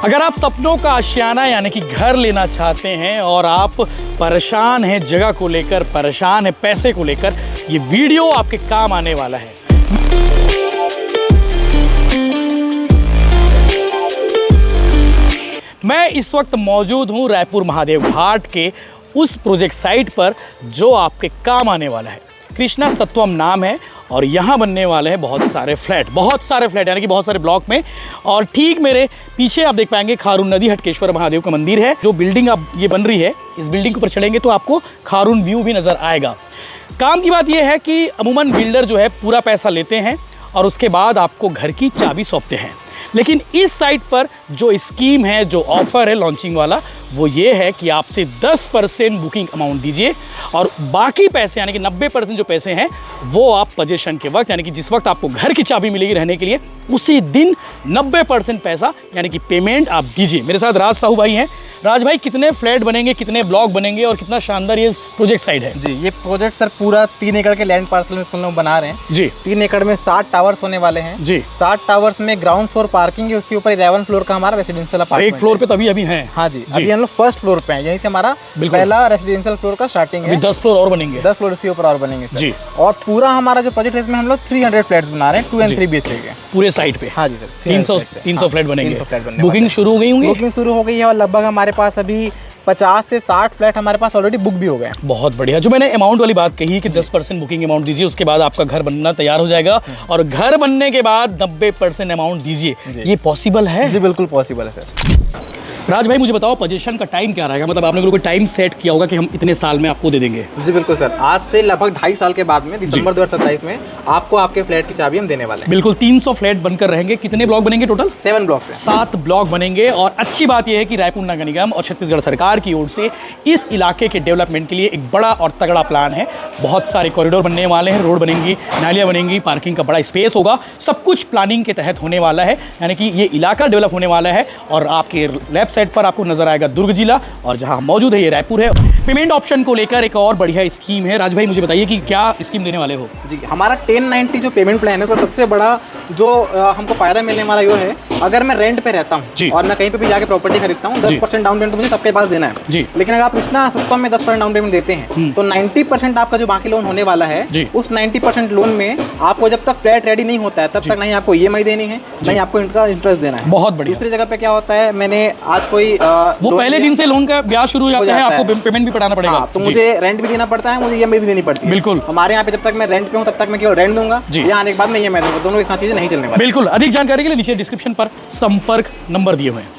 अगर आप सपनों का आशियाना यानी कि घर लेना चाहते हैं और आप परेशान हैं जगह को लेकर, परेशान हैं पैसे को लेकर, ये वीडियो आपके काम आने वाला है। मैं इस वक्त मौजूद हूं रायपुर महादेव घाट के उस प्रोजेक्ट साइट पर जो आपके काम आने वाला है। कृष्णा सत्वम नाम है और यहाँ बनने वाले हैं बहुत सारे फ्लैट यानी कि बहुत सारे ब्लॉक में। और ठीक मेरे पीछे आप देख पाएंगे खारून नदी हटकेश्वर महादेव का मंदिर है। जो बिल्डिंग अब ये बन रही है, इस बिल्डिंग के ऊपर चढ़ेंगे तो आपको खारून व्यू भी नज़र आएगा। काम की बात यह है कि अमूमन बिल्डर जो है पूरा पैसा लेते हैं और उसके बाद आपको घर की चाबी सौंपते हैं। लेकिन इस साइट पर जो स्कीम है, जो ऑफ़र है लॉन्चिंग वाला, वो ये है कि आपसे 10% बुकिंग अमाउंट दीजिए और बाकी पैसे यानी कि 90% जो पैसे हैं वो आप पोजीशन के वक्त यानी कि जिस वक्त आपको घर की चाबी मिलेगी रहने के लिए, उसी दिन 90% पैसा यानी कि पेमेंट आप दीजिए। मेरे साथ राज साहू भाई हैं। राज भाई, कितने फ्लैट बनेंगे, कितने ब्लॉक बनेंगे और कितना शानदार ये प्रोजेक्ट साइट है? जी, ये प्रोजेक्ट सर पूरा 3 एकड़ के लैंड पार्सल में इसको लोग बना रहे हैं। जी, 3 एकड़ में 60 टावर्स होने वाले हैं। जी, 60 टावर्स में ग्राउंड फ्लोर पार्किंग है, उसके ऊपर 11 फ्लोर का हमारा रेसिडेंशियल अपार्टमेंट। एक फ्लोर पे तो अभी हैं। हाँ जी, अभी हम लोग फर्स्ट फ्लोर पे हैं। यहीं से हमारा पहला रेसिडेंशियल फ्लोर का स्टार्टिंग है। 10 फ्लोर और बनेंगे, 10 फ्लोर इसके ऊपर और बनेंगे सर। जी, और पूरा हमारा जो प्रोजेक्ट है इसमें हम लोग 300 फ्लैट्स बना रहे हैं, 2 and 3 BHK के पूरे साइट पे। हाँ जी सर, 300 फ्लैट बनेंगे। बुकिंग शुरू हो गई होंगी? बुकिंग शुरू हो गई है और लगभग हमारे पास अभी 50 से 60 फ्लैट हमारे पास ऑलरेडी बुक भी हो गए हैं। बहुत बढ़िया। जो मैंने अमाउंट वाली बात कही कि 10% बुकिंग अमाउंट दीजिए, उसके बाद आपका घर बनना तैयार हो जाएगा और घर बनने के बाद 90% अमाउंट दीजिए, ये पॉसिबल है? जी बिल्कुल पॉसिबल है सर। राज भाई, मुझे बताओ पोजीशन का टाइम क्या रहेगा? मतलब आपने कोई टाइम सेट किया होगा कि हम इतने साल में आपको दे देंगे? जी बिल्कुल सर, आज से लगभग 2.5 साल के बाद में दिसंबर 2027 में आपको आपके फ्लैट की चाबी हम देने वाले हैं। बिल्कुल, 300 फ्लैट बनकर रहेंगे। कितने ब्लॉक बनेंगे टोटल? 7 ब्लॉक से 7 ब्लॉक बनेंगे। और अच्छी बात यह है कि रायपुर नगर निगम और छत्तीसगढ़ सरकार की ओर से इस इलाके के डेवलपमेंट के लिए एक बड़ा और तगड़ा प्लान है। बहुत सारे कॉरिडोर बनने वाले हैं, रोड बनेंगी, नालियाँ बनेंगी, पार्किंग का बड़ा स्पेस होगा। सब कुछ प्लानिंग के तहत होने वाला है, यानी कि ये इलाका डेवलप होने वाला है। और आपके लेफ्ट साइड पर आपको नजर आएगा दुर्ग जिला और जहां मौजूद है ये रायपुर है। पेमेंट ऑप्शन को लेकर एक और बढ़िया स्कीम है। राज भाई, मुझे बताइए कि क्या स्कीम देने वाले हो? जी, हमारा 1090 जो पेमेंट प्लान है, उसका सबसे बड़ा जो हमको फायदा मिलने वाला ये है, अगर मैं रेंट पे रहता हूँ और मैं कहीं पे भी जाके प्रॉपर्टी खरीदता हूँ, 10% डाउन पेमेंट तो मुझे सबके पास देना है जी। लेकिन अगर आप कृष्णा सत्वम में 10% डाउन पेमेंट देते हैं तो 90% आपका जो बाकी लोन होने वाला है, उस 90% लोन में आपको जब तक फ्लैट रेडी नहीं होता है तब तक नहीं आपको EMI देनी है, नहीं आपको इनका इंटरेस्ट देना है। बहुत बढ़िया। दूसरी जगह पे क्या होता है, मैंने आज कोई वो पहले दिन से लोन का ब्याज शुरू हो जाता है, आपको पेमेंट भी पड़ाना पड़ेगा। तो मुझे रेंट भी देना पड़ता है, मुझे EMI भी देनी पड़ती है। बिल्कुल, हमारे यहाँ पे जब तक मैं रेंट पे हूँ तब तक मैं केवल रेंट दूंगा, यहाँ आने के बाद मैं EMI दूंगा। दोनों एक साथ चीजें नहीं चलने वाली। बिल्कुल, अधिक जानकारी के लिए नीचे डिस्क्रिप्शन पर संपर्क नंबर दिए हुए हैं।